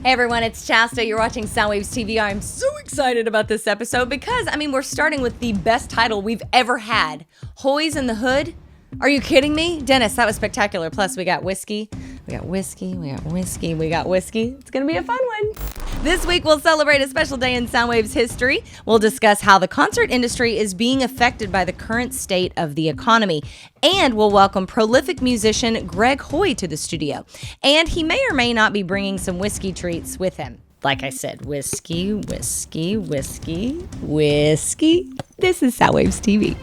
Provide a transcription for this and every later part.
Hey everyone, it's Chasta. You're watching Soundwaves TV. I'm so excited about this episode because, we're starting with the best title we've ever had. Hoys in the Hood? Are you kidding me? Dennis, that was spectacular. Plus, we got whiskey. We got whiskey. It's going to be a fun one. This week, we'll celebrate a special day in Soundwaves history. We'll discuss how the concert industry is being affected by the current state of the economy. And we'll welcome prolific musician Greg Hoy to the studio. And he may or may not be bringing some whiskey treats with him. Like I said, whiskey. This is Soundwaves TV.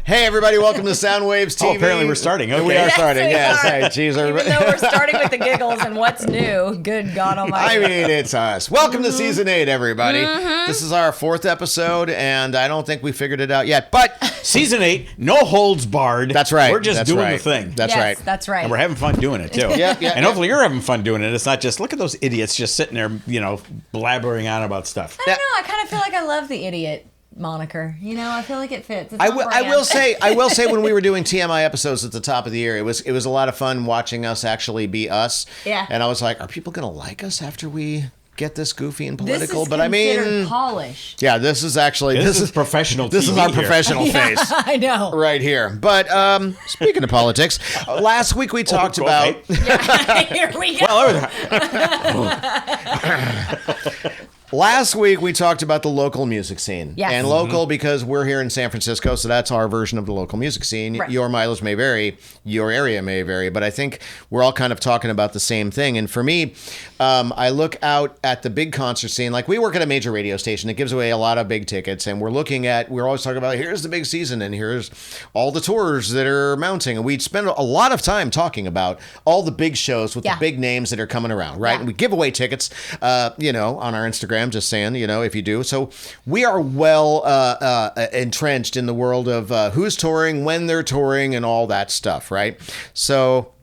Hey everybody, welcome to Soundwaves TV. Oh, apparently we're starting. Okay. We are starting, yes. Are. Hey, geez, everybody. Even though we're starting with the giggles and what's new, good God almighty. I mean, it's us. Welcome to Season 8, everybody. This is our 4th episode, and I don't think we figured it out yet, but... Season 8, no holds barred. That's right. We're just doing the thing. That's right. That's right. And we're having fun doing it, too. And hopefully you're having fun doing it. It's not just, look at those idiots just sitting there, blabbering on about stuff. I don't know. I kind of feel like I love the idiot moniker. I feel like it fits. It's I will say when we were doing TMI episodes at the top of the year, it was a lot of fun watching us actually be us. Yeah. And I was like, are people going to like us after we get this goofy and political? This is considered polished. Yeah, this is actually this is professional. This is our professional face. I know. Right here. But speaking of politics, last week we talked about Here we go. Last week, we talked about the local music scene. Yes. And local because we're here in San Francisco, so that's our version of the local music scene. Right. Your mileage may vary, your area may vary, but I think we're all kind of talking about the same thing. And for me, I look out at the big concert scene. Like, we work at a major radio station that gives away a lot of big tickets, and we're always talking about, here's the big season, and here's all the tours that are mounting. And we'd spend a lot of time talking about all the big shows with the big names that are coming around, right? Yeah. And we give away tickets, on our Instagram. Just saying, if you do. So we are well entrenched in the world of who's touring, when they're touring, and all that stuff, right? So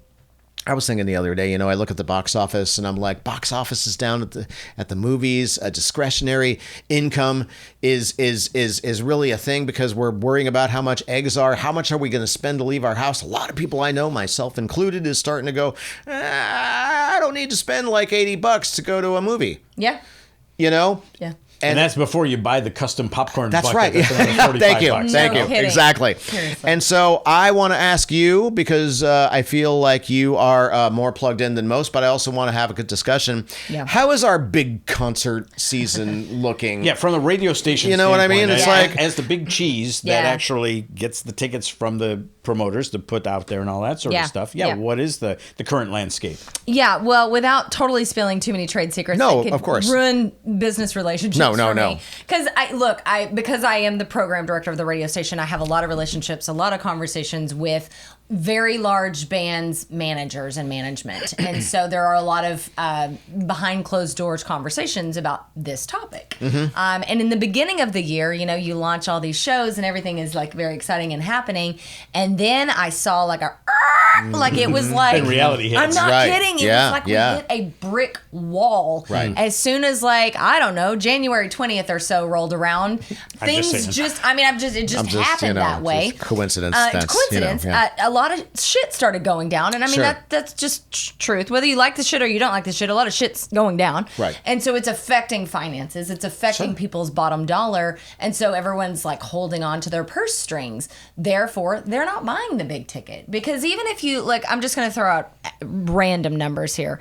I was thinking the other day, I look at the box office and I'm like, box office is down at the movies. Discretionary income is really a thing because we're worrying about how much eggs are. How much are we going to spend to leave our house? A lot of people I know, myself included, is starting to go, I don't need to spend like $80 to go to a movie. Yeah. Yeah. And that's before you buy the custom popcorn that's bucket. Right. Thank you. Thank you. Exactly. Seriously. And so I want to ask you, because I feel like you are more plugged in than most, but I also want to have a good discussion. Yeah. How is our big concert season looking? Yeah, from the radio station You know what I mean? It's like as the big cheese that actually gets the tickets from the promoters to put out there and all that sort of stuff. Yeah, what is the current landscape? Yeah, well, without totally spilling too many trade secrets, No, that could of course. ruin business relationships. No. Because because I am the program director of the radio station, I have a lot of relationships, a lot of conversations with very large bands, managers, and management. And so there are a lot of behind closed doors conversations about this topic. Mm-hmm. And in the beginning of the year, you launch all these shows and everything is like very exciting and happening. And then I saw like it was like, then reality hits. I'm not kidding. It was like we hit a brick wall. Right. As soon as January 20th or so rolled around, things it just happened that way. Just coincidence. Coincidence. A lot of shit started going down, and that's just truth. Whether you like the shit or you don't like the shit, a lot of shit's going down. Right. And so it's affecting finances. It's affecting people's bottom dollar, and so everyone's like holding on to their purse strings. Therefore, they're not buying the big ticket because even if you I'm just going to throw out random numbers here.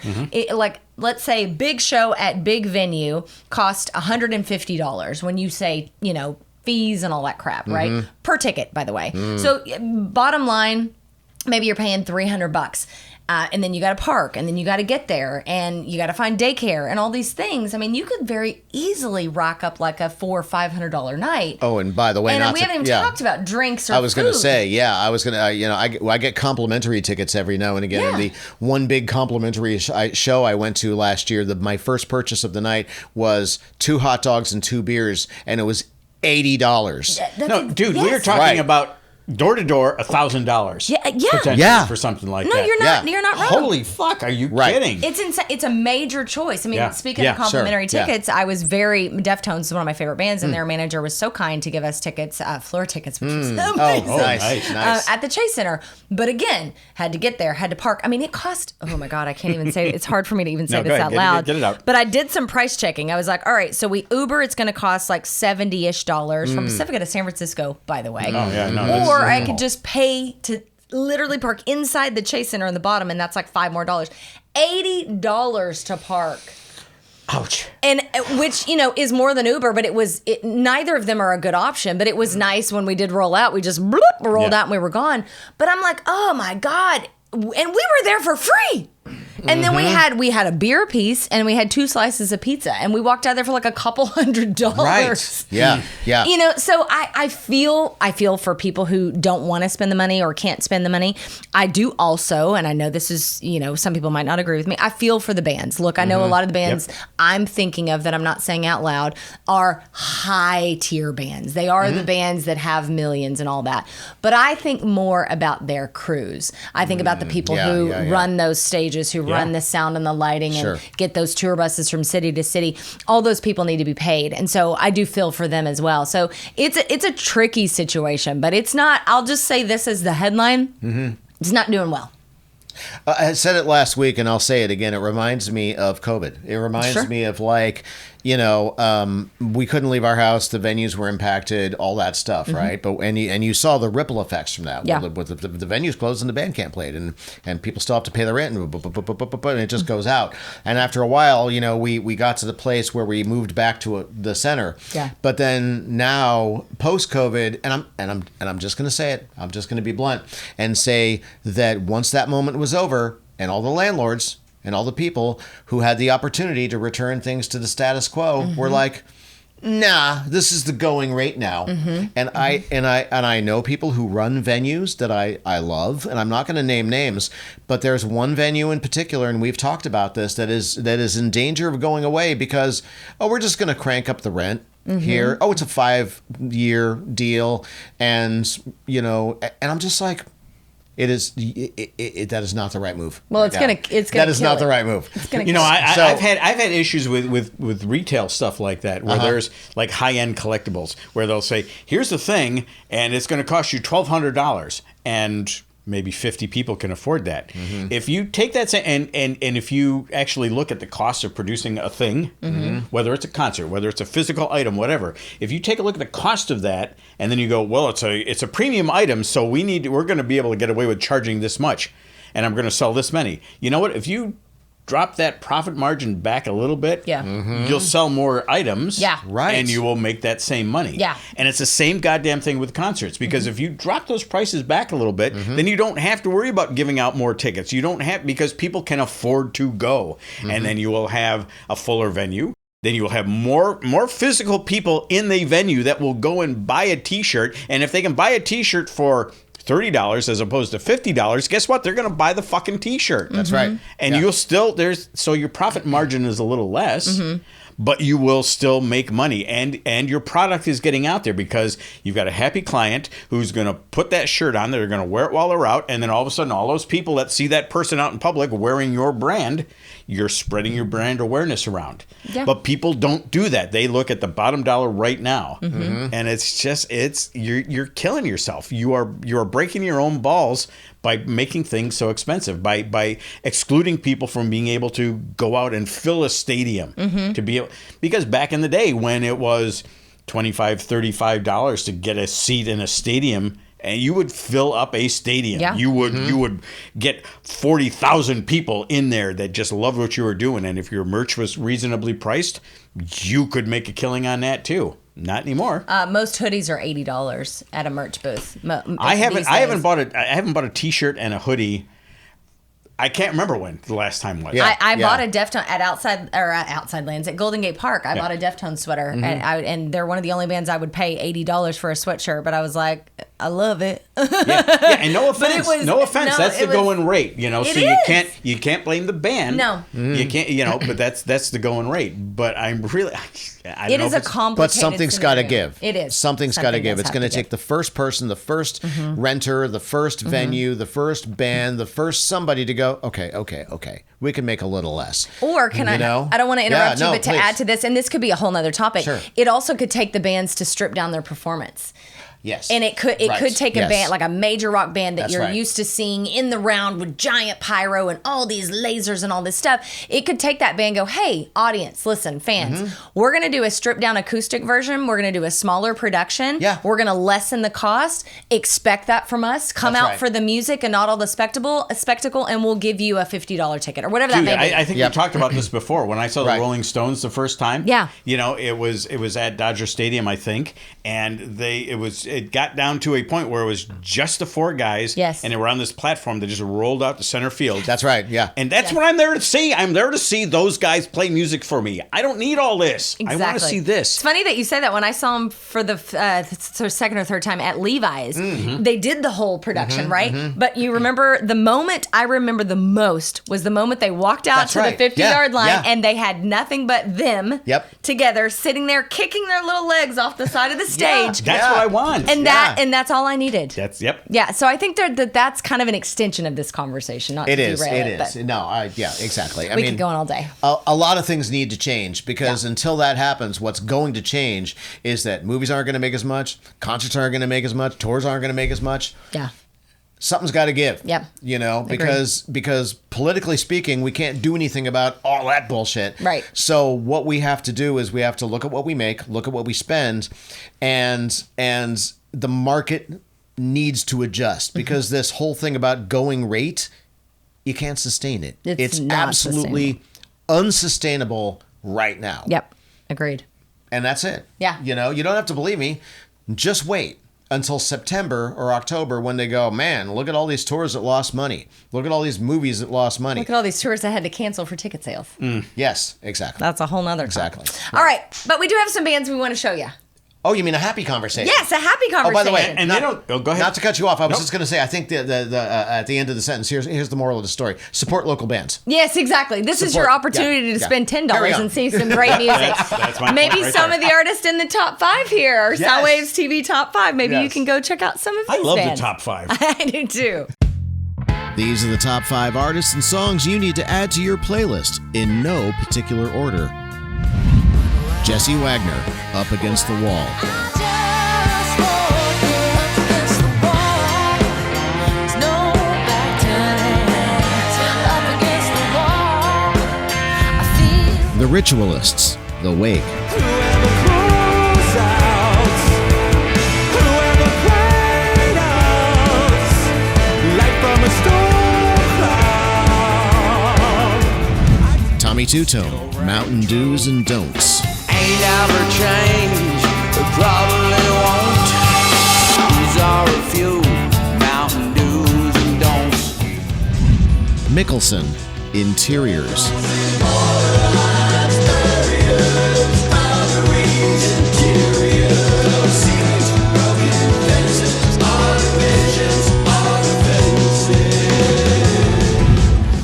Let's say big show at big venue cost $150 when you say, fees and all that crap, right? Per ticket, by the way. So bottom line, maybe you're paying $300. And then you got to park, and then you got to get there, and you got to find daycare, and all these things. I mean, you could very easily rack up like a $400 or $500 night. Oh, and by the way, we haven't even talked about drinks or I was food. going to say, I was going to, I get complimentary tickets every now and again. Yeah. And the one big complimentary show I went to last year, my first purchase of the night was 2 hot dogs and 2 beers, and it was $80. No, dude, we are talking about door to door, $1,000. Yeah. For something like no, that. You're not wrong. Holy fuck, are you kidding? It's insane. It's a major choice. I mean, speaking of complimentary tickets, I was Deftones is one of my favorite bands, and their manager was so kind to give us tickets, floor tickets, which was amazing. Oh, nice. At the Chase Center. But again, had to get there, had to park. I mean, it cost, oh my God, I can't even say it. It's hard for me to even say this out loud. Get it out. But I did some price checking. I was like, all right, so we Uber, it's going to cost like $70-ish from Pacifica to San Francisco, by the way. Oh, yeah, no. Or I could just pay to literally park inside the Chase Center in the bottom, and that's like $5 more. $80 to park. Ouch. And which, is more than Uber, but neither of them are a good option, but it was nice when we did roll out. We just rolled out and we were gone. But I'm like, oh my God. And we were there for free. And then we had a beer piece, and we had 2 slices of pizza, and we walked out there for like a couple $100. Right. Yeah. So I feel for people who don't want to spend the money or can't spend the money. I do also, and I know this is, some people might not agree with me. I feel for the bands. Look, I know a lot of the bands I'm thinking of that I'm not saying out loud are high tier bands. They are the bands that have millions and all that. But I think more about their crews. I think about the people who run those stages, who run the sound and the lighting and get those tour buses from city to city. All those people need to be paid. And so I do feel for them as well. So it's a tricky situation, but it's not, I'll just say this as the headline. It's not doing well. I said it last week, and I'll say it again. It reminds me of COVID. It reminds me of we couldn't leave our house. The venues were impacted, all that stuff, right? But and you saw the ripple effects from that. Yeah. With the venues closed and the band can't play it, and people still have to pay the rent, and it just goes out. And after a while, we got to the place where we moved back to the center. Yeah. But then now post COVID, and I'm just gonna say it. I'm just gonna be blunt and say that once that moment was over, and all the landlords and all the people who had the opportunity to return things to the status quo were like, nah, this is the going rate now. And I know people who run venues that I love, and I'm not going to name names, but there's one venue in particular, and we've talked about this, that is in danger of going away because, we're just going to crank up the rent here. Oh, it's a 5-year deal. And, and I'm just like, that is not the right move. Well, it's gonna that is not the right move. I've had issues with retail stuff like that, where there's like high-end collectibles, where they'll say, here's the thing, and it's going to cost you $1,200, and maybe 50 people can afford that. If you take that and if you actually look at the cost of producing a thing, whether it's a concert, whether it's a physical item, whatever, if you take a look at the cost of that, and then you go, well, it's a premium item, so we're going to be able to get away with charging this much, and I'm going to sell this many. You know what? If you drop that profit margin back a little bit, you'll sell more items, and you will make that same money. And it's the same goddamn thing with concerts, because if you drop those prices back a little bit, then you don't have to worry about giving out more tickets. You don't have, because people can afford to go, and then you will have a fuller venue. Then you will have more physical people in the venue that will go and buy a T-shirt, and if they can buy a T-shirt for $30 as opposed to $50, guess what? They're going to buy the fucking T-shirt. That's right. And you'll still, so your profit margin is a little less, but you will still make money, and your product is getting out there because you've got a happy client who's going to put that shirt on. They're going to wear it while they're out, and then all of a sudden, all those people that see that person out in public wearing your brand, you're spreading your brand awareness around. Yeah. But people don't do that. They look at the bottom dollar right now, and it's just you're killing yourself. You are breaking your own balls by making things so expensive, by excluding people from being able to go out and fill a stadium, to be able, because back in the day when it was $25, $35 to get a seat in a stadium, and you would fill up a stadium. Yeah. You would get 40,000 people in there that just loved what you were doing, and if your merch was reasonably priced, you could make a killing on that too. Not anymore. Most hoodies are $80 at a merch booth. I haven't bought a T-shirt and a hoodie I can't remember when the last time was. Yeah. I bought a Deftone at Outside Lands at Golden Gate Park. I bought a Deftone sweater, and they're one of the only bands I would pay $80 for a sweatshirt. But I was like, I love it. And no offense, that's the going rate. So is. you can't blame the band. No, you can't. But that's the going rate. But I'm really, I don't it know is if a it's- complicated. But something's got to scenario. give. It is. Something's got to give. does It's have going to to take give. the first person, the first renter, the first venue, the first band, the first somebody to go, okay. We can make a little less. Or can I don't want to interrupt you, but to please. add to this, and this could be a whole nother topic, Sure. it also could take the bands to strip down their performance. Yes. And it could take a band, like a major rock band that That's you're right. used to seeing in the round with giant pyro and all these lasers and all this stuff. It could take that band and go, hey, audience, listen, fans, we're going to do a stripped down acoustic version. We're going to do a smaller production. Yeah. We're going to lessen the cost. Expect that from us. Come That's out right. for the music and not all the spectacle, and we'll give you a $50 ticket or whatever that Dude, may be. I think we talked about this before. When I saw the Right. Rolling Stones the first time, Yeah. it was at Dodger Stadium, I think, and it got down to a point where it was just the four guys, Yes. and they were on this platform that just rolled out to center field. That's right. Yeah. And that's what I'm there to see. I'm there to see those guys play music for me. I don't need all this. I want to see this. It's funny that you say that. When I saw them for the second or third time at Levi's, they did the whole production, right? But you remember the moment I remember the most was the moment they walked out That's to right. the 50-yard line Yeah. and they had nothing but them together sitting there kicking their little legs off the side of the stage. That's what I want. And that's all I needed. Yep. Yeah, so I think that's kind of an extension of this conversation. Not It to is. derail It is. but No, exactly. I we mean, could go on all day. a lot of things need to change because until that happens, what's going to change is that movies aren't going to make as much, concerts aren't going to make as much, tours aren't going to make as much. Yeah. Something's got to give. Yep. Because politically speaking, we can't do anything about all that bullshit. Right. So what we have to do is we have to look at what we make, look at what we spend, and the market needs to adjust because this whole thing about going rate, you can't sustain it. It's not absolutely unsustainable right now. Yep. Agreed. And that's it. Yeah. You don't have to believe me. Just wait until September or October when they go, man, look at all these tours that lost money. Look at all these movies that lost money. Look at all these tours that had to cancel for ticket sales. Yes, exactly. That's a whole nother Exactly. topic. All right, but we do have some bands we want to show you. Oh, you mean a happy conversation? Yes, a happy conversation. Oh, by the way, And they don't. Oh, go ahead. not to cut you off, I was Nope. just going to say, I think the at the end of the sentence, here's the moral of the story: support local bands. Yes, exactly. This is Support. your opportunity Yeah, to yeah. spend Carry $10 on. and see some great music. That's my Maybe point right some there. of the artists in the top 5 here, or Yes. Soundwaves TV top 5. Maybe you Yes. can go check out some of these I love bands. the top 5. I do too. These are the top 5 artists and songs you need to add to your playlist in no particular order. Jessie Wagner, Up Against the Wall. The Ritualists, The Wake. Tommy Tutone, Mountain Do's and Don'ts. Ain't ever change, but probably won't. These are a few Mountain Do's and don'ts. Mickelson, Interiors.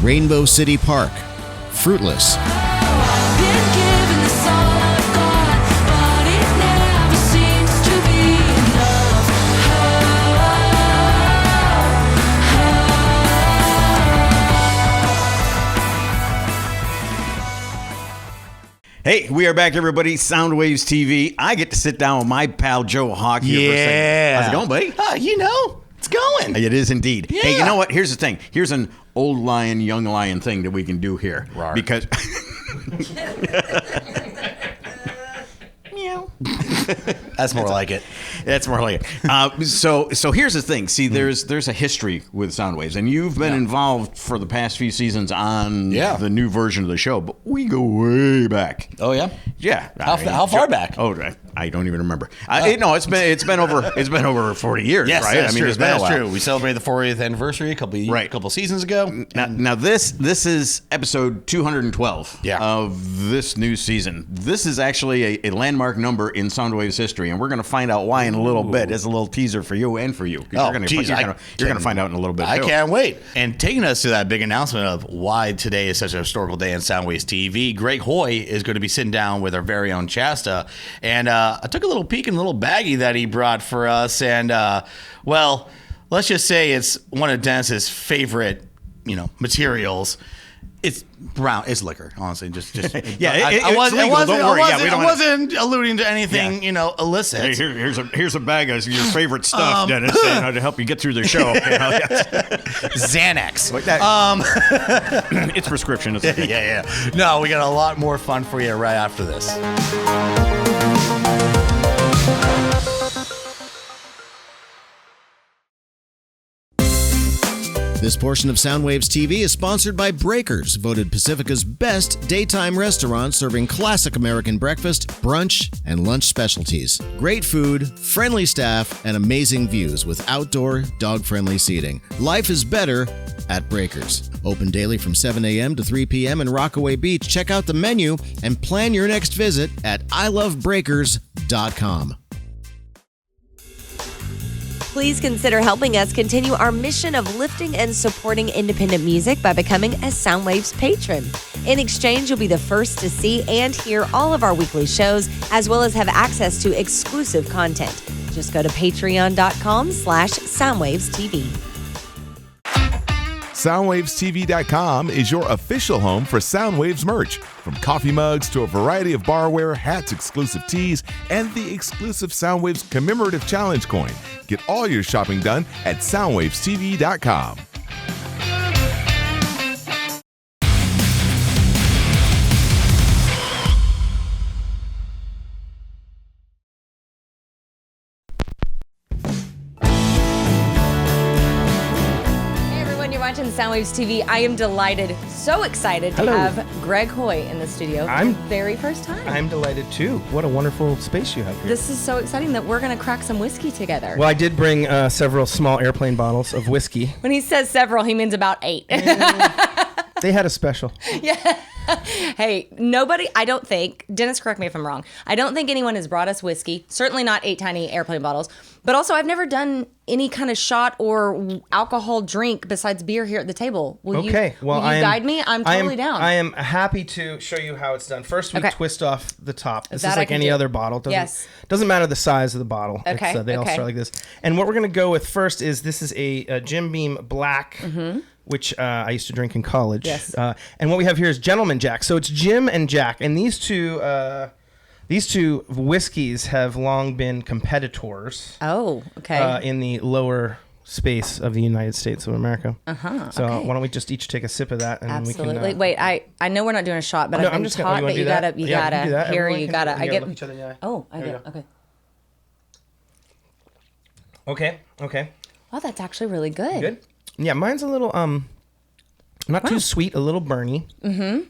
Rainbow City Park, Fruitless. Hey, we are back, everybody. Soundwaves TV. I get to sit down with my pal Joe Hawk here for a second. How's it going, buddy? It's going. It is indeed. Hey, you Yeah. know what? Here's the thing. Here's an old lion, young lion thing that we can do here. Rawr. Because That's more like it. that's more like it. So here's the thing. See, there's a history with Soundwaves, and you've been involved for the past few seasons on the new version of the show, but we go way back. Oh, yeah? Yeah. How far back? Oh, right. I don't even remember. It's been over 40 years, Yes, right? that's true. It's been a That's while. true. We celebrated the 40th anniversary a couple seasons ago. Now this is episode 212 of this new season. This is actually a landmark number in Soundwaves history, and we're going to find out why in a little bit. As a little teaser for you and for you. You're going to find out in a little bit. I can't wait. And taking us to that big announcement of why today is such a historical day in Soundwaves TV, Greg Hoy is going to be sitting down with our very own Chasta, and I took a little peek in the little baggie that he brought for us, and well, let's just say it's one of Dennis's favorite, materials. It's brown. It's liquor, honestly. Just yeah. I wasn't alluding to anything, Yeah. Illicit. Hey, here's a bag of your favorite stuff, Dennis, to help you get through the show. Xanax. Like that. It's prescription. It's okay. Yeah. No, we got a lot more fun for you right after this. This portion of Soundwaves TV is sponsored by Breakers, voted Pacifica's best daytime restaurant serving classic American breakfast, brunch, and lunch specialties. Great food, friendly staff, and amazing views with outdoor, dog-friendly seating. Life is better at Breakers. Open daily from 7 a.m. to 3 p.m. in Rockaway Beach. Check out the menu and plan your next visit at ilovebreakers.com. Please consider helping us continue our mission of lifting and supporting independent music by becoming a Soundwaves patron. In exchange, you'll be the first to see and hear all of our weekly shows, as well as have access to exclusive content. Just go to patreon.com/SoundwavesTV. SoundwavesTV.com is your official home for Soundwaves merch. From coffee mugs to a variety of barware, hats, exclusive tees, and the exclusive Soundwaves commemorative challenge coin. Get all your shopping done at SoundwavesTV.com. Watching Soundwaves TV. I am delighted, so excited to have Greg Hoy in the studio for the very first time. I'm delighted too. What a wonderful space you have here. This is so exciting that we're going to crack some whiskey together. Well, I did bring several small airplane bottles of whiskey. When he says several, he means about 8. They had a special. Yeah. Hey, nobody, I don't think, Dennis, correct me if I'm wrong, I don't think anyone has brought us whiskey, certainly not 8 tiny airplane bottles, but also I've never done any kind of shot or alcohol drink besides beer here at the table. Will you guide me? I'm totally down. I am happy to show you how it's done. First, we twist off the top. This is like any other bottle. Doesn't matter the size of the bottle. Okay. They all start like this. And what we're going to go with first is this is a Jim Beam Black, which I used to drink in college. Yes. And what we have here is Gentleman Jack. So it's Jim and Jack. And these two whiskeys have long been competitors. Oh, okay. In the lower space of the United States of America. So why don't we just each take a sip of that? And Absolutely. we can, Wait, I know we're not doing a shot, but I've been taught that you gotta, you can do that. here, Everyone you can gotta, do that. I get, look each other in the eye. oh, I get, okay. Okay. Wow, that's actually really good. Good? Yeah, mine's a little, not too sweet, a little burny,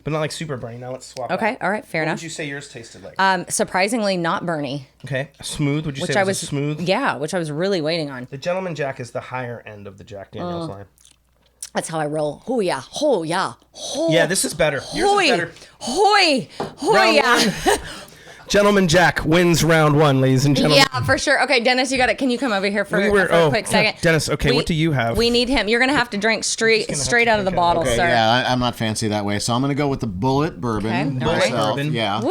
but not like super burny. Now let's swap. Okay, all right, fair enough. What would you say yours tasted like? Surprisingly not burny. Okay, smooth. Would you Which say I it was smooth? Yeah, which I was really waiting on. The Gentleman Jack is the higher end of the Jack Daniels line. That's how I roll. Oh yeah, oh yeah, oh. Yeah, this is better. Yours is better. Hoy, Round yeah. Gentleman Jack wins round 1, ladies and gentlemen. Yeah, for sure. Okay, Dennis, you got it. Can you come over here for a quick second? Dennis, okay, what do you have? We need him. You're gonna have to drink straight out of the bottle, Okay, sir. yeah, I'm not fancy that way, so I'm going to go with the Bullet Bourbon. Okay, all right. Bourbon. Yeah. Woo!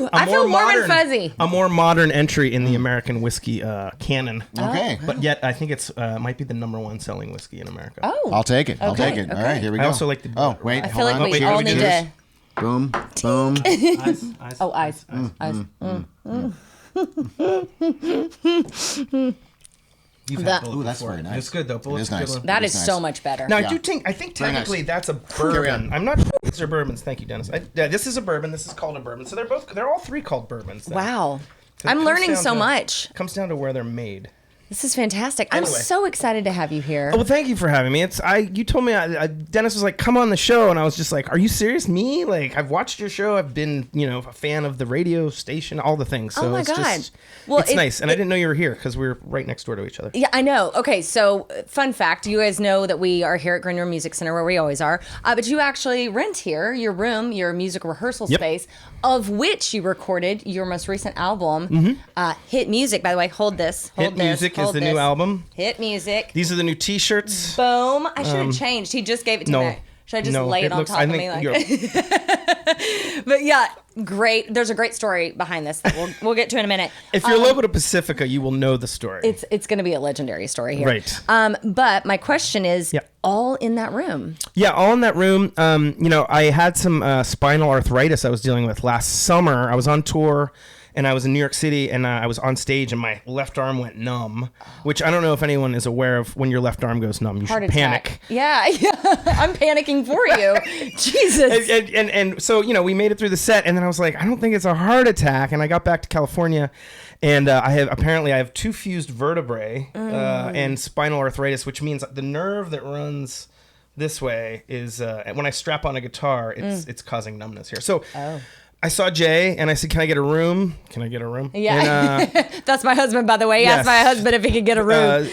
A I feel more warm and fuzzy. A more modern entry in the American whiskey canon. Okay. But yet, I think it's might be the #1 selling whiskey in America. Oh. I'll take it. I'll take it. Okay. All right, here we go. I also like the Oh, wait, I feel hold like on. we Cheers, all need cheers. to. Boom, boom. Eyes. Oh, eyes. You've had both Ooh, that's before. very nice. It's good though. It is nice. That is nice. so much better. Now Yeah. I think Very technically nice. that's a Carry bourbon. on. I'm not sure if these are bourbons. Thank you, Dennis. This is a bourbon. This is called a bourbon. So they're all 3 called bourbons. Then. Wow. So it I'm comes learning down so to- much. Comes down to where they're made. This is fantastic. I'm so excited to have you here. Oh, well, thank you for having me. You told me, Dennis was like, come on the show. And I was just like, are you serious? Me? Like, I've watched your show. I've been, a fan of the radio station, all the things. So oh my God. It's nice. And I didn't know you were here because we're right next door to each other. Yeah, I know. Okay, so fun fact. You guys know that we are here at Green Room Music Center where we always are. But you actually rent here, your room, your music rehearsal space, of which you recorded your most recent album, Hit Music. By the way, hold this. Hit Music is the new album. Hit Music. These are the new T-shirts. Boom. I should have changed. He just gave it to me. Should I just lay it on top of me? But yeah, great. There's a great story behind this that we'll get to in a minute. If you're local to Pacifica, you will know the story. It's going to be a legendary story here. Right. But my question is, all in that room? Yeah, all in that room. I had some spinal arthritis I was dealing with last summer. I was on tour. And I was in New York City, and I was on stage, and my left arm went numb, which I don't know if anyone is aware of. When your left arm goes numb, you should panic. Yeah, I'm panicking for you. Jesus. And so, we made it through the set, and then I was like, I don't think it's a heart attack. And I got back to California, and I have 2 fused vertebrae and spinal arthritis, which means the nerve that runs this way is when I strap on a guitar, it's causing numbness here. So. I saw Jay and I said, can I get a room? Can I get a room? Yeah. And, that's my husband, by the way. He asked my husband if he could get a room.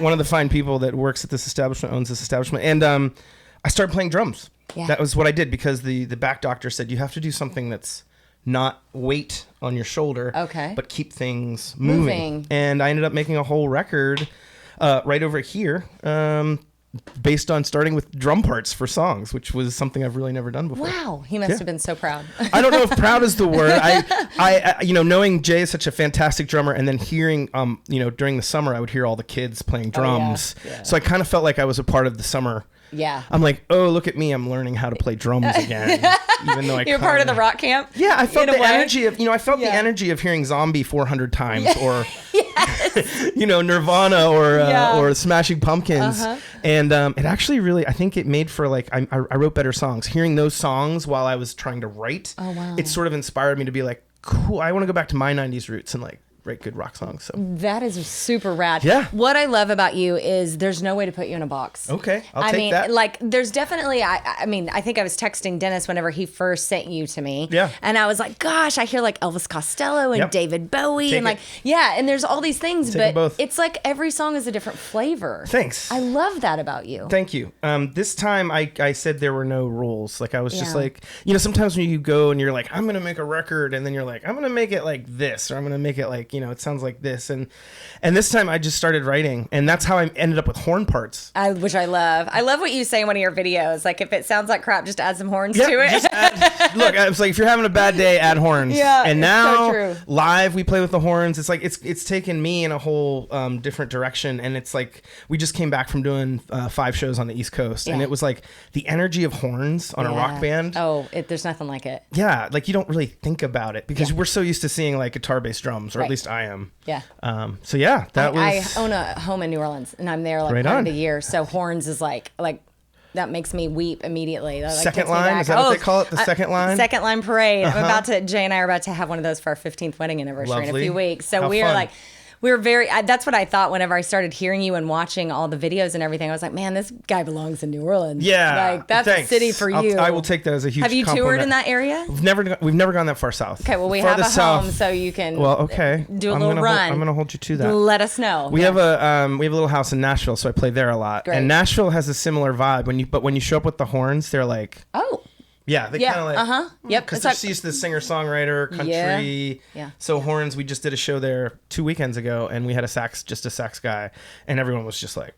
One of the fine people that works at this establishment, owns this establishment. And I started playing drums. Yeah. That was what I did because the back doctor said, you have to do something that's not weight on your shoulder, but keep things moving. And I ended up making a whole record right over here. Based on starting with drum parts for songs, which was something I've really never done before. Wow, he must have been so proud. I don't know if proud is the word. I knowing Jay is such a fantastic drummer, and then hearing, during the summer, I would hear all the kids playing drums. So I kind of felt like I was a part of the summer. Yeah. I'm like, oh, look at me. I'm learning how to play drums again. Even though You're part of the rock camp? Yeah, I felt the energy of, the energy of hearing Zombie 400 times or, Nirvana or Smashing Pumpkins. And it actually really, I think it made for I wrote better songs. Hearing those songs while I was trying to write, it sort of inspired me to be like, cool, I want to go back to my 90s roots and write good rock songs. So that is super rad. Yeah. What I love about you is there's no way to put you in a box. Okay, I'll take that. There's definitely. I think I was texting Dennis whenever he first sent you to me. Yeah. And I was like, gosh, I hear Elvis Costello and David Bowie and and there's all these things, but it's like every song is a different flavor. Thanks. I love that about you. Thank you. This time I said there were no rules. I was just sometimes when you go and you're like, I'm gonna make a record, and then you're like, I'm gonna make it like this, or I'm gonna make it it sounds like this, and this time I just started writing, and that's how I ended up with horn parts, which I love. I love what you say in one of your videos. If it sounds like crap, just add some horns to it. Look, I was like, if you're having a bad day, add horns. Yeah, and now so true. Live we play with the horns. It's it's taken me in a whole different direction, and it's we just came back from doing 5 shows on the East Coast, and it was the energy of horns on a rock band. Oh, there's nothing like it. Yeah, you don't really think about it because we're so used to seeing guitar-based drums, or at least I am. Yeah. So yeah, I own a home in New Orleans, and I'm there part of the year. So horns is like that makes me weep immediately. That, second line? Is that what they call it? The second line? Second line parade. Jay and I are about to have one of those for our 15th wedding anniversary in a few weeks. So we're very, that's what I thought whenever I started hearing you and watching all the videos and everything. I was like, man, this guy belongs in New Orleans. Yeah. That's a city for you. I will take that as a huge compliment. Have you toured in that area? We've never gone that far south. Okay, well, we have a home so you can do a little run. I'm going to hold you to that. Let us know. We have a little house in Nashville, so I play there a lot. Great. And Nashville has a similar vibe. When you show up with the horns, they're like... Oh. Yeah, they kind of Yep. Because they're used to the singer-songwriter, country. Yeah. So horns, we just did a show there 2 weekends ago, and we had a sax guy, and everyone was just like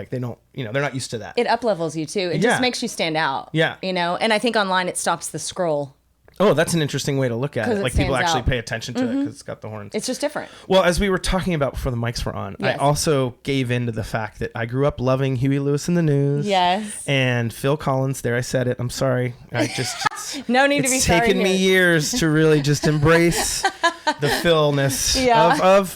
they don't, they're not used to that. It up-levels you, too. It just makes you stand out. Yeah. And I think online it stops the scroll. Oh, that's an interesting way to look at it. People actually out. pay attention to it because it's got the horns. It's just different. Well, as we were talking about before the mics were on, I also gave in to the fact that I grew up loving Huey Lewis and the News. Yes. And Phil Collins. There, I said it. I'm sorry. I just no need to be sorry. It's taken me years to really just embrace the Philness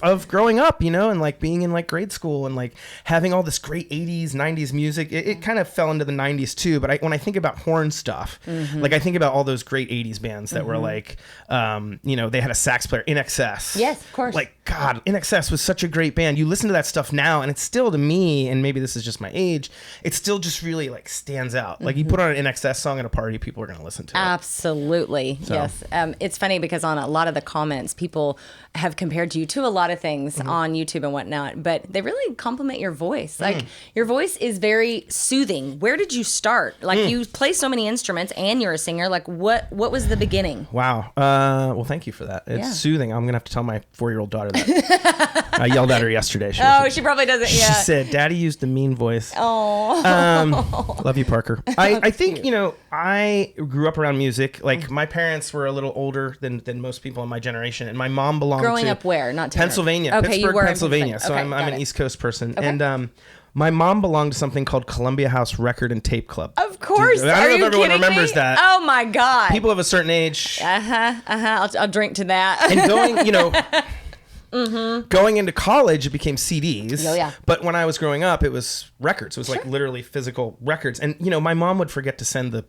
of growing up, you know, and like being in like grade school and like having all this great 80s, 90s music. It kind of fell into the 90s too. But when I think about horn stuff, like I think about all those great 80s bands that were like, you know, they had a sax player, In Excess. Yes, of course. Like, God, In Excess was such a great band. You listen to that stuff now and it's still to me, and maybe this is just my age, it still just really like stands out. Like you put on an In Excess song at a party, people are going to listen to it. Absolutely. So. Yes. It's funny because on a lot of the comments, people have compared you to a lot of things on YouTube and whatnot, but they really compliment your voice. Like your voice is very soothing. Where did you start? Like you play so many instruments and you're a singer. Like what was the beginning? Wow. Well, thank you for that. It's soothing. I'm going to have to tell my 4-year-old daughter that. I yelled at her yesterday. She probably doesn't. Yeah. She said, Daddy used the mean voice. Oh. Love you, Parker. I think, you know, I grew up around music. Like my parents were a little older than most people in my generation. And my mom belonged Growing to up where? Not Pennsylvania. Okay, Pittsburgh, you were Pennsylvania. So I'm an East Coast person. Okay. And my mom belonged to something called Columbia House Record and Tape Club. Of course. Dude, I don't know if everyone remembers that. Oh my God. People of a certain age. I'll drink to that. And going, you know, going into college, it became CDs. Oh, yeah. But when I was growing up, it was records. It was like literally physical records. And, you know, my mom would forget to send the...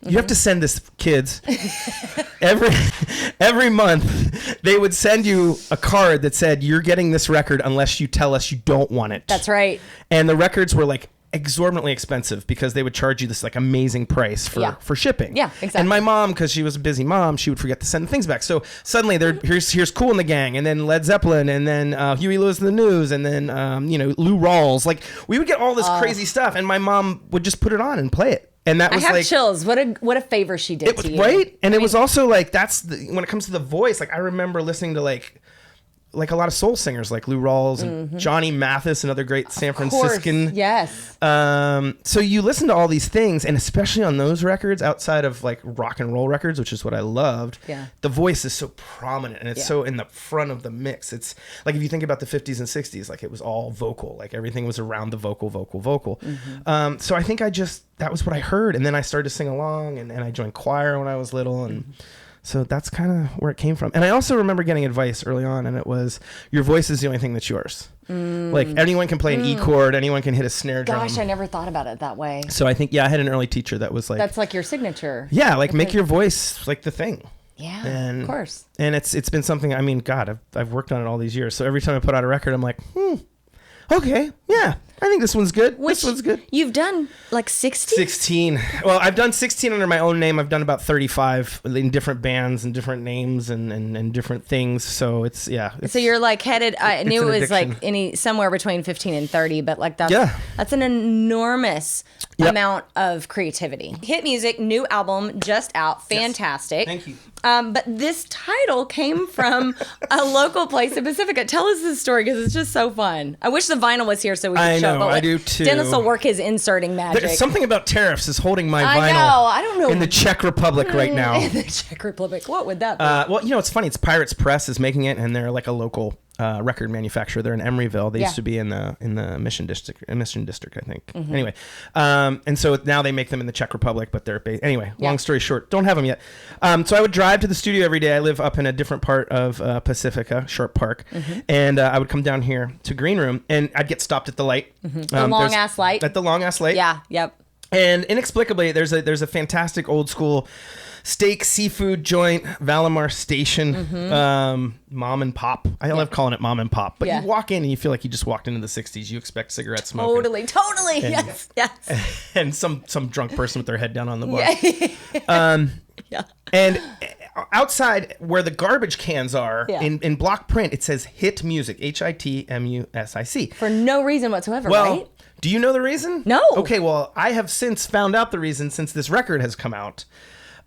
You have to send this, kids. Every month, they would send you a card that said, you're getting this record unless you tell us you don't want it. That's right. And the records were like exorbitantly expensive because they would charge you this like amazing price for shipping. Yeah, exactly. And my mom, because she was a busy mom, she would forget to send things back. So suddenly here's Kool and the Gang, and then Led Zeppelin, and then Huey Lewis and the News, and then you know, Lou Rawls. Like we would get all this crazy stuff, and my mom would just put it on and play it. And that was I have chills. What a favor she did to you. Right? And it was also like when it comes to the voice, like I remember listening to like a lot of soul singers like Lou Rawls and Johnny Mathis, another great San Franciscan. Yes. So you listen to all these things, and especially on those records, outside of like rock and roll records, which is what I loved, the voice is so prominent and it's so in the front of the mix. It's like if you think about the 50s and 60s, like it was all vocal, like everything was around the vocal. So I think that was what I heard, and then I started to sing along, and I joined choir when I was little, and so that's kind of where it came from. And I also remember getting advice early on, and it was, your voice is the only thing that's yours. Like anyone can play an E chord, anyone can hit a snare drum. Gosh, I never thought about it that way. So I think, I had an early teacher that was like... That's like your signature. Yeah, like make your voice like the thing. Yeah, and, of course. And it's been something, I mean, God, I've worked on it all these years. So every time I put out a record, I'm like, okay, yeah, I think this one's good. This one's good. You've done like 60? 16. Well, I've done 16 under my own name. I've done about 35 in different bands and different names and different things. So it's. So you're like headed, I knew it was addiction. like somewhere between 15 and 30, but like that's an enormous amount of creativity. Hit music, new album just out. Fantastic. Thank you. But this title came from a local place in Pacifica. Tell us this story because it's just so fun. I wish the vinyl was here so we could show it. I do too. Dennis will work his inserting magic. There's something about tariffs is holding my vinyl. I don't know. In the Czech Republic right now. In the Czech Republic. What would that be? Well, you know, it's funny. It's Pirates Press is making it, and they're like a local record manufacturer. They're in Emeryville. They used to be in the Mission District, I think. Anyway, and so now they make them in the Czech Republic, but they're anyway. Long story short, don't have them yet. So I would drive to the studio every day. I live up in a different part of Pacifica, Sharp Park, and I would come down here to Green Room, and I'd get stopped at the light. The long ass light. At the long ass light. Yeah. Yep. And inexplicably, there's a fantastic old school steak seafood joint, Valimar Station, mom and pop. I love calling it mom and pop, but you walk in and you feel like you just walked into the 60s. You expect cigarette smoke. Totally. And, yes. And some drunk person with their head down on the bar. And outside where the garbage cans are, in block print, it says Hit Music, HITMUSIC. For no reason whatsoever, right? Do you know the reason? No. Okay, well, I have since found out the reason since this record has come out.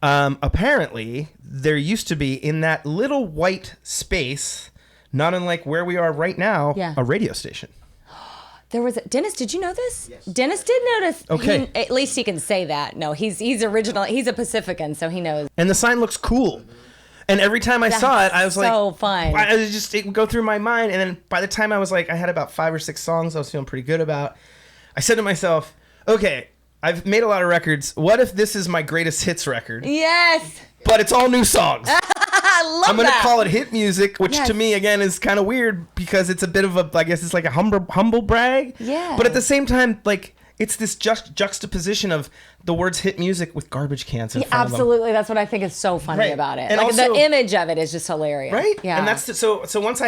Apparently, there used to be in that little white space, not unlike where we are right now, a radio station. There was Dennis. Did you know this? Yes. Dennis did notice. Okay. At least he can say that. No, he's original. He's a Pacifican, so he knows. And the sign looks cool. And every time I saw it, I was like, so fun. It would go through my mind. And then by the time I was like, I had about 5 or 6 songs I was feeling pretty good about. I said to myself, okay, I've made a lot of records. What if this is my greatest hits record? Yes. But it's all new songs. I love I'm gonna that. call it hit music, which Yes. to me again is kind of weird because it's a bit of a, I guess it's like a humble brag. Yeah. But at the same time, like it's this juxtaposition of the words hit music with garbage cans in front of them. Absolutely, that's what I think is so funny Right. about it. And Like also- the image of it is just hilarious. Right? Yeah. And that's so once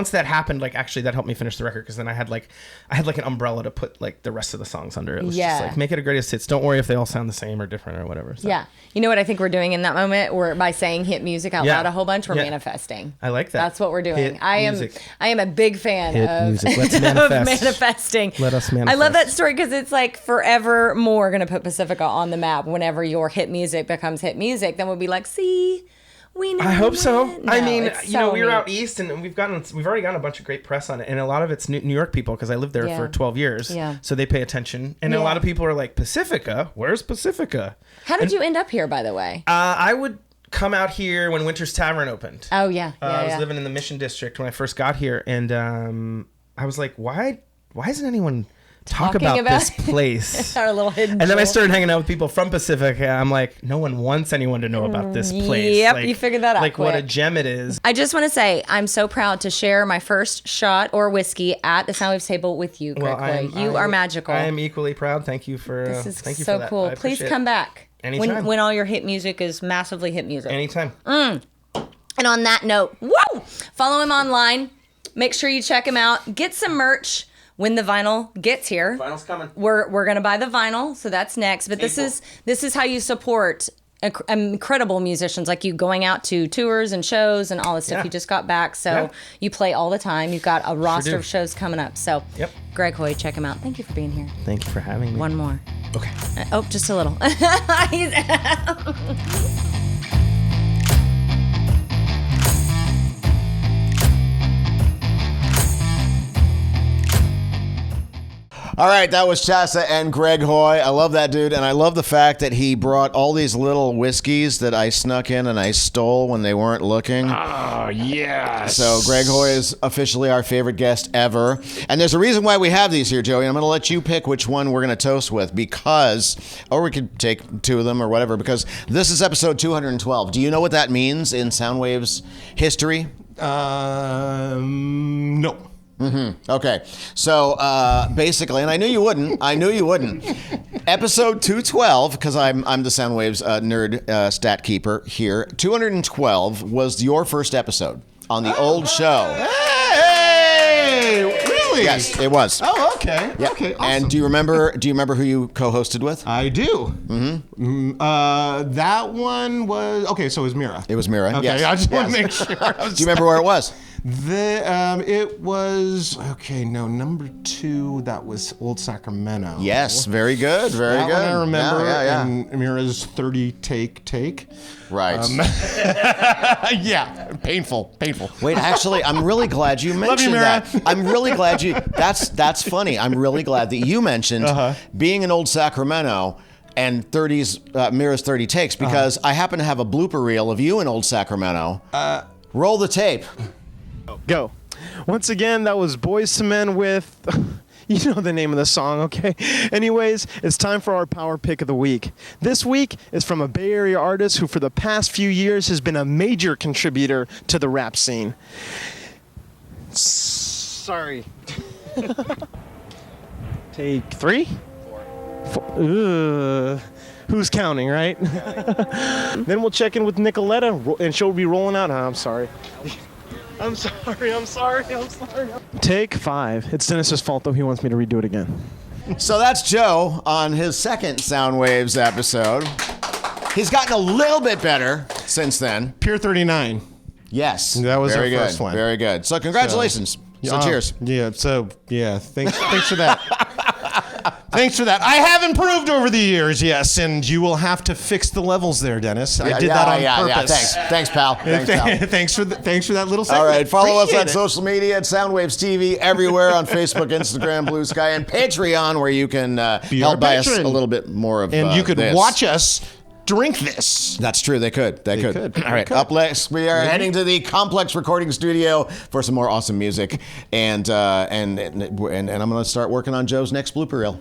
that happened, like actually that helped me finish the record because then I had like an umbrella to put like the rest of the songs under. It was Yeah. just like make it a greatest hits. Don't worry if they all sound the same or different or whatever. So. Yeah. You know what I think we're doing in that moment? We're by saying hit music out Yeah. loud a whole bunch, we're Yeah. manifesting. I like that. That's what we're doing. Hit I music. am a big fan Hit of, music. Let's of manifest. manifesting. Let us I love manifest. that story because it's like forever more going to put Pacifica on the map. Whenever your hit music becomes hit music, then we'll be like, see, we know. I hope so. it. I No, mean, it's you know, so we were neat. out east and we've already gotten a bunch of great press on it, and a lot of it's New York people because I lived there Yeah. for 12 years. Yeah. So they pay attention, and a Yeah. lot of people are like, Pacifica? Where's Pacifica? How did you end up here, by the way? I would come out here when Winter's Tavern opened. Oh, yeah. I was living in the Mission District when I first got here, and I was like, why isn't anyone talk Talking about about this place? Our little hidden And then I jewel. started hanging out with people from Pacifica. I'm like, no one wants anyone to know about this place. Yep, Like- you figured that out Like what a quick. gem it is. I just want to say I'm so proud to share my first shot or whiskey at the Soundwaves table with you, Greg Hoy. You are magical. I am equally proud. Thank you for This is thank you so for that. cool. I Please appreciate come it. back Anytime. when all your hit music is massively hit music. Anytime. And on that note, whoa! Follow him online. Make sure you check him out. Get some merch when the vinyl gets here. Vinyl's coming. We're gonna buy the vinyl, so that's next. But this is how you support incredible musicians like you going out to tours and shows and all this stuff. Yeah. You just got back, so Yeah. you play all the time. You've got a roster do. of shows coming up. So, Yep. Greg Hoy, check him out. Thank you for being here. Thank you for having me. One more. Okay. Oh, just a little. All right, that was Chasta and Greg Hoy. I love that dude, and I love the fact that he brought all these little whiskeys that I snuck in and I stole when they weren't looking. Oh, yes. So Greg Hoy is officially our favorite guest ever. And there's a reason why we have these here, Joey. I'm going to let you pick which one we're going to toast with because, or we could take two of them or whatever, because this is episode 212. Do you know what that means in Soundwaves history? No. Okay, so basically, and I knew you wouldn't. Episode 212, because I'm the Soundwaves nerd stat keeper here. 212 was your first episode on the old show. Hey! Really? Yes, it was. Oh, okay. Yeah. Okay, awesome. And do you remember who you co-hosted with? I do. Mm-hmm. That one was... Okay, so it was Mira. It was Mira. Okay, Yes. I just want to Yes. make sure. Do you remember where it was? It was... Okay, no, number 2, that was Old Sacramento. Yes, very good, very That good. one I remember. Yeah. And Mira's 30 take. Right. Yeah, painful. Wait, actually, I'm really glad you mentioned Mira. that. I'm really glad you. That's funny. I'm really glad that you mentioned being in Old Sacramento and Mira's 30 takes because I happen to have a blooper reel of you in Old Sacramento. Roll the tape. Go. Once again, that was Boys to Men with... You know the name of the song, okay? Anyways, it's time for our power pick of the week. This week is from a Bay Area artist who for the past few years has been a major contributor to the rap scene. Sorry. Take 3? 4. Who's counting, right? Then we'll check in with Nicoletta, and she'll be rolling out. I'm sorry. I'm sorry. Take 5. It's Dennis's fault, though. He wants me to redo it again. So that's Joe on his second Soundwaves episode. He's gotten a little bit better since then. Pure 39. Yes. That was very our good. first one. Very good. So congratulations. So cheers. Yeah, thanks for that. Thanks for that. I have improved over the years, yes, and you will have to fix the levels there, Dennis. I did that on purpose. Yeah. Thanks, pal. Thanks for that little segment. All right, follow us on Appreciate it. social media at Soundwaves TV everywhere on Facebook, Instagram, Blue Sky, and Patreon, where you can Be our help buy us patron. a little bit more of And you could this. watch us drink this. That's true. They could. They could. All right. Up next, we are heading to the Complex Recording Studio for some more awesome music, and I'm going to start working on Joe's next blooper reel.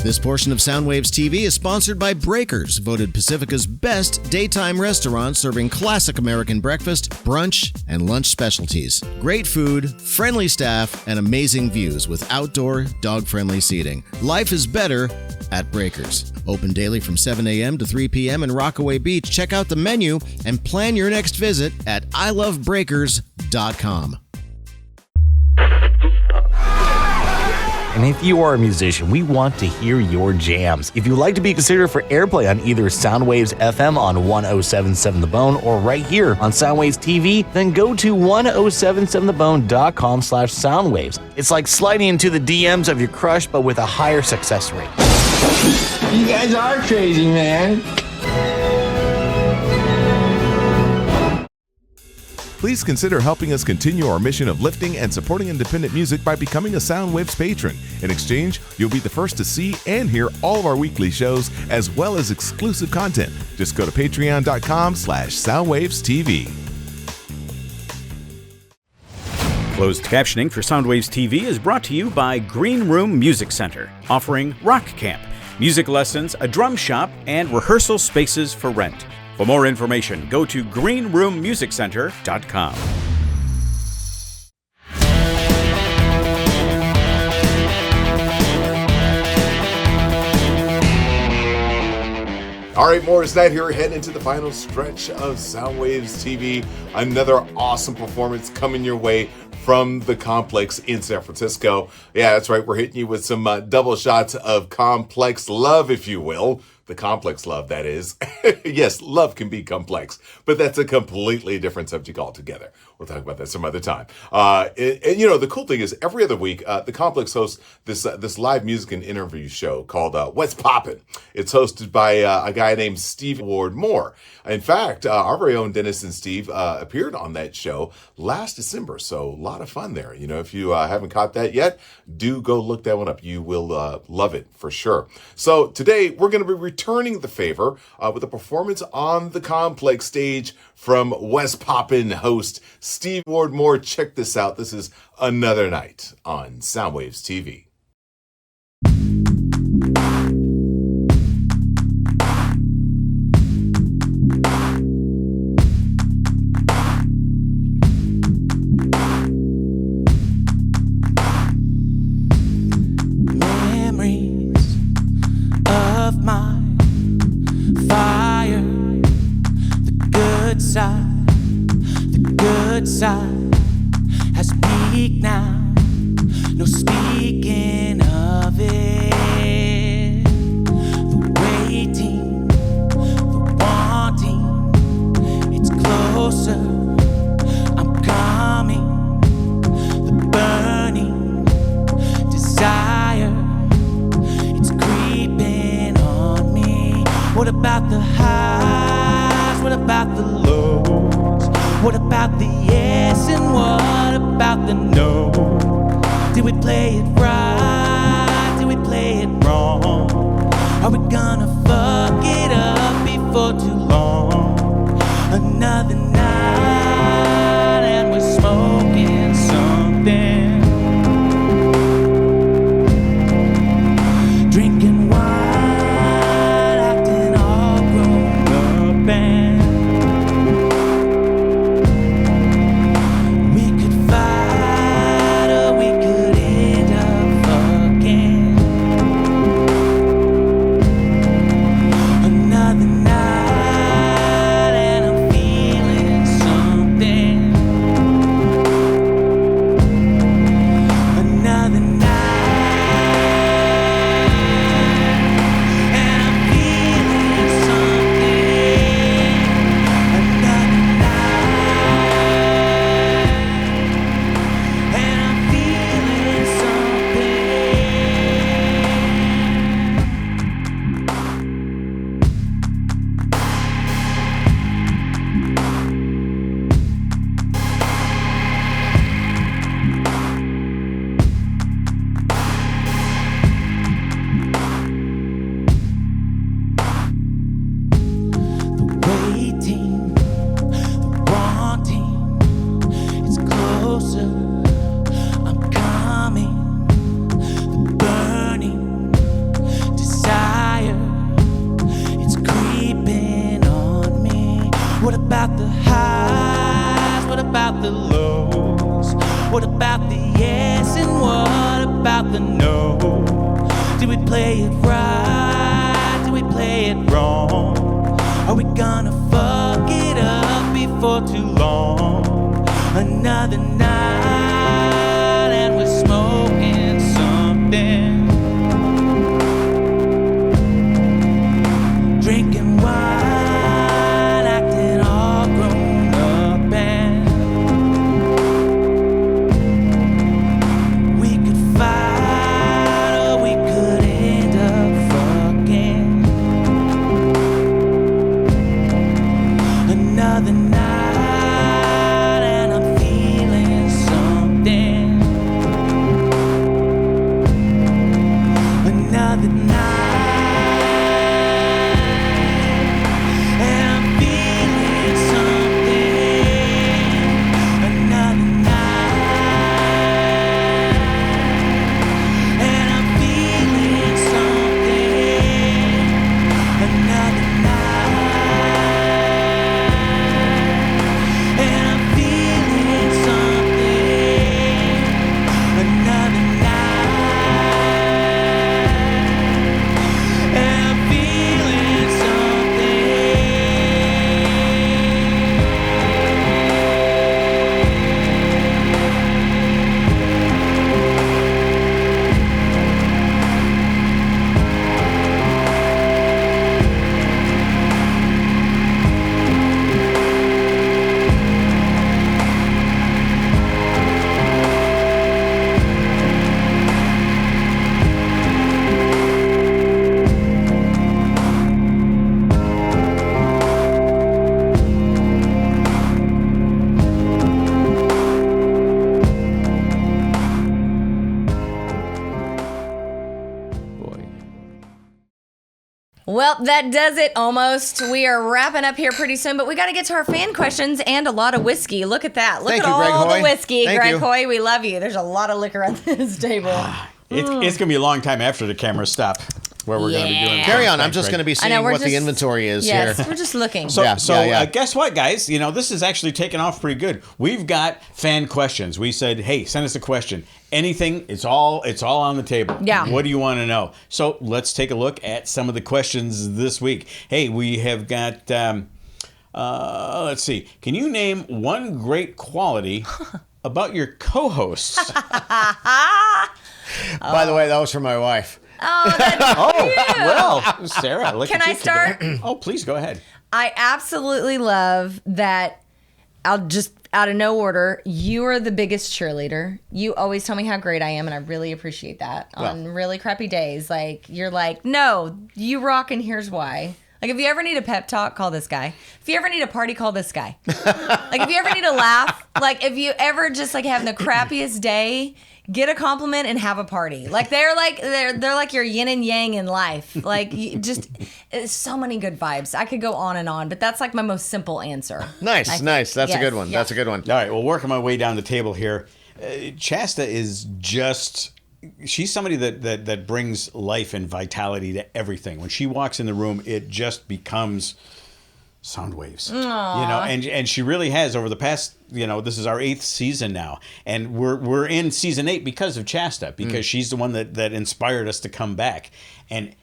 This portion of Soundwaves TV is sponsored by Breakers, voted Pacifica's best daytime restaurant serving classic American breakfast, brunch, and lunch specialties. Great food, friendly staff, and amazing views with outdoor, dog-friendly seating. Life is better at Breakers. Open daily from 7 a.m. to 3 p.m. in Rockaway Beach. Check out the menu and plan your next visit at ilovebreakers.com. And if you are a musician, we want to hear your jams. If you'd like to be considered for airplay on either Soundwaves FM on 107.7 The Bone or right here on Soundwaves TV, then go to 1077thebone.com/soundwaves. It's like sliding into the DMs of your crush, but with a higher success rate. You guys are crazy, man. Please consider helping us continue our mission of lifting and supporting independent music by becoming a Soundwaves patron. In exchange, you'll be the first to see and hear all of our weekly shows, as well as exclusive content. Just go to patreon.com/SoundwavesTV. Closed captioning for Soundwaves TV is brought to you by Green Room Music Center, offering rock camp, music lessons, a drum shop, and rehearsal spaces for rent. For more information, go to greenroommusiccenter.com. All right, Morris Knight here, heading into the final stretch of Soundwaves TV. Another awesome performance coming your way from the Complex in San Francisco. Yeah, that's right. We're hitting you with some double shots of complex love, if you will. The complex love, that is. Yes, love can be complex, but that's a completely different subject altogether. We'll talk about that some other time. And you know, the cool thing is every other week, the Complex hosts this live music and interview show called What's Poppin'. It's hosted by a guy named Steve Ward Moore. In fact, our very own Dennis and Steve appeared on that show last December, so a lot of fun there. You know, if you haven't caught that yet, do go look that one up. You will love it for sure. So today, we're going to be returning the favor with a performance on the Complex stage from West Poppin' host Steve Ward Moore. Check this out. This is Another Night on Soundwaves TV. Memories of my fire, the good side has peaked now, no speaking of it. The waiting, the wanting, it's closer, I'm coming. The burning desire, it's creeping on me. What about the highs? What about the lows? What about the yes and what about the no? Did we play it right? Did we play it wrong? Are we gonna fuck it up before too long? Another night and we're smoking something, drinking wine, acting all grown up, and the lows? What about the yes and what about the no? Do we play it right? Do we play it wrong? Are we gonna fuck it up before too long? Another night and we're smoking something, drinking wine, acting all grown up, and we could fight or we could end up fucking. Another night and I'm feeling something. Another night and I'm feeling something. Another night and I'm feeling something. Another night and I'm feeling something. Another night and I'm feeling Well, that does it almost. We are wrapping up here pretty soon, but we got to get to our fan questions and a lot of whiskey. Look at that. Look Thank at you, Greg all Hoy. the whiskey, Thank Greg you. Hoy. We love you. There's a lot of liquor on this table. It's going to be a long time after the cameras stop where we're going to be doing Yeah. Carry on. I'm Thanks, just Greg. going to be I seeing know, we're what the just- inventory is Yes, here. we're just looking. So, Yeah. guess what, guys? You know, this is actually taking off pretty good. We've got fan questions. We said, hey, send us a question. Anything, it's all on the table. Yeah. What do you want to know? So let's take a look at some of the questions this week. Hey, we have got, let's see. Can you name one great quality about your co-hosts? By the way, that was for my wife. Oh, that's cute. Well, Sarah, look Can at I you start? today. Oh, please go ahead. I absolutely love that. I'll just, out of no order, you are the biggest cheerleader. You always tell me how great I am, and I really appreciate that. On really crappy days, like, you're like, no, you rock, and here's why. Like, if you ever need a pep talk, call this guy. If you ever need a party, call this guy. Like, if you ever need a laugh, like, if you ever just, like, having the crappiest day, get a compliment and have a party. Like, they're like your yin and yang in life. Like, you just, it's so many good vibes. I could go on and on, but that's like my most simple answer. Nice. That's Yes, a good one. yeah. That's a good one. All right, well, working my way down the table here. Chasta is just, she's somebody that brings life and vitality to everything. When she walks in the room, it just becomes Soundwaves. You know, and she really has over the past, you know, this is our 8th season now. And we're in season 8 because of Chasta, because she's the one that inspired us to come back. And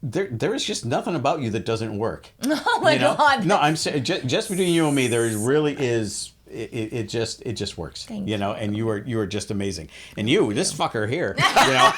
there is just nothing about you that doesn't work. Oh my God. No, I'm saying just between you and me, there really is. It just works. Thank you know, and you are just amazing. And this fucker here, you know,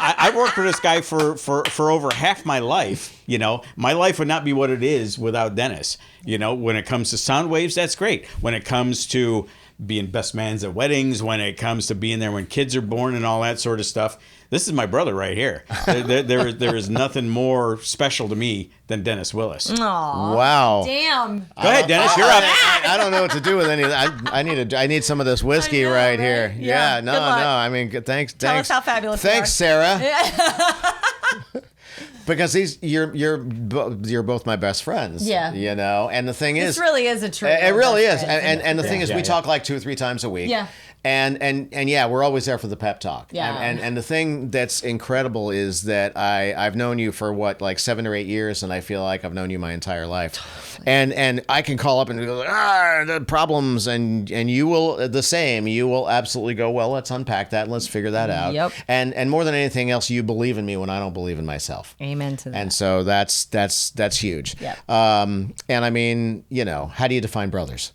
I've worked with this guy for over half my life. You know, my life would not be what it is without Dennis. You know, when it comes to Soundwaves, that's great. When it comes to being best mans at weddings, when it comes to being there when kids are born and all that sort of stuff, this is my brother right here. There is nothing more special to me than Dennis Willis. Aw. Wow. Damn. Go ahead, Dennis. You're up. I don't know what to do with any of that. I need some of this whiskey I know, right right? here. Yeah. No. Good luck. I mean, thanks. Tell us how fabulous you Thanks, are. Sarah. Because you're both my best friends. Yeah. You know, and the thing This is, really is a true. it really is. best friend. And the thing is, Yeah, we yeah. talk like 2 or 3 times a week. Yeah. And yeah, we're always there for the pep talk. Yeah. And the thing that's incredible is that I've known you for what, like 7 or 8 years, and I feel like I've known you my entire life. And I can call up and go, the problems, and you will the same. You will absolutely go, well, let's unpack that and let's figure that out. Yep. And more than anything else, you believe in me when I don't believe in myself. Amen to that. And so that's huge. Yep. And I mean, how do you define brothers?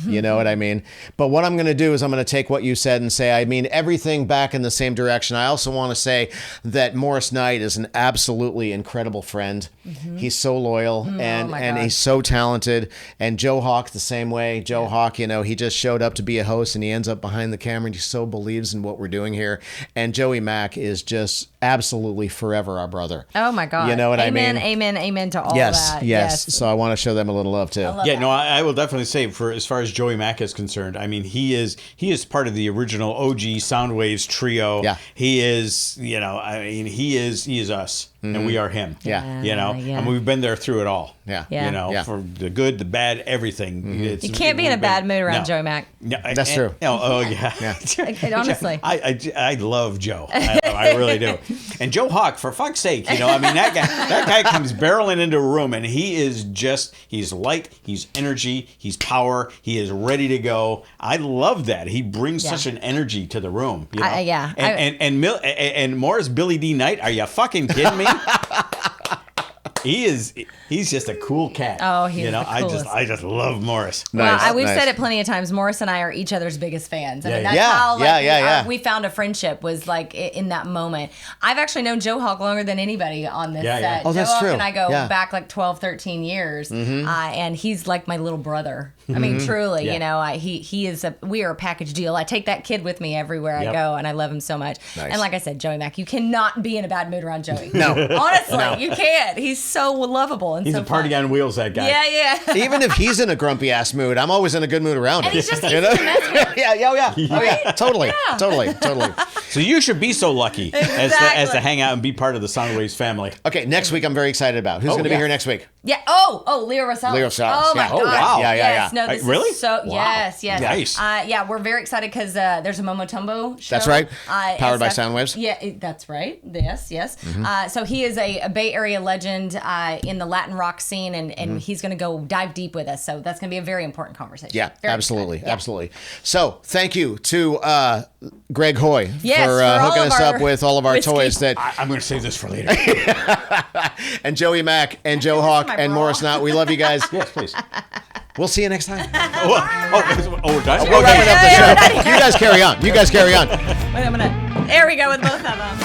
You know what I mean? But what I'm going to do is I'm going to take what you said and say, I mean, everything back in the same direction. I also want to say that Morris Knight is an absolutely incredible friend. He's so loyal and he's so talented. And Joe Hawk the same way. Joe Hawk, he just showed up to be a host and he ends up behind the camera and he so believes in what we're doing here. And Joey Mack is just absolutely forever our brother. Oh my God. You know what I mean? Amen to all Yes. that. Yes. So I want to show them a little love too. I will definitely say, for as far as Joey Mack is concerned, I mean, he is part of the original OG Soundwaves trio. Yeah. He is, he is us. And we are him. Yeah. And we've been there through it all. Yeah. For the good, the bad, everything. You can't be in a bad mood around Joey Mack. No, that's true. Honestly. I love Joe. I really do. And Joe Hawk, for fuck's sake, that guy comes barreling into a room and he's light, he's energy, he's power, he is ready to go. I love that. He brings such an energy to the room. And Morris Billy D. Knight, are you fucking kidding me? He's just a cool cat. Oh, he's the coolest. I just love Morris. Well, we've said it plenty of times. Morris and I are each other's biggest fans. I mean, that's how we found a friendship, was like in that moment. I've actually known Joe Hawk longer than anybody on this set. Oh, that's Joe Hawk true. and I go back like 12, 13 years, and he's like my little brother. I mean, truly, he is. We are a package deal. I take that kid with me everywhere I go, and I love him so much. Nice. And like I said, Joey Mack, you cannot be in a bad mood around Joey. No, honestly, you can't. He's so lovable and he's so a party fun. on wheels, that guy. Yeah. Even if he's in a grumpy ass mood, I'm always in a good mood around him. And he's just easy to mess with. Yeah. Totally. So you should be so lucky as to hang out and be part of the Soundwaves family. Okay, next week I'm very excited about. Who's going to be here next week? Yeah. Oh, Leo Rosales. Oh my God. wow. Yeah. Yes. No, this really? is so. Wow. Yes. Nice. We're very excited because there's a Momotombo show. That's right. Powered by Soundwaves. Yeah, that's right. Yes. So he is a Bay Area legend in the Latin rock scene, and he's going to go dive deep with us. So that's going to be a very important conversation. Yeah, very absolutely. So thank you to Greg Hoy for hooking us up with all of our toys. I'm going to save this for later. And Joey Mack and Joe Hawk and Morris Knott. We love you guys. Yes, please. We'll see you next time. We're done? We're wrapping up the show. You guys carry on. Wait, there we go with both of them.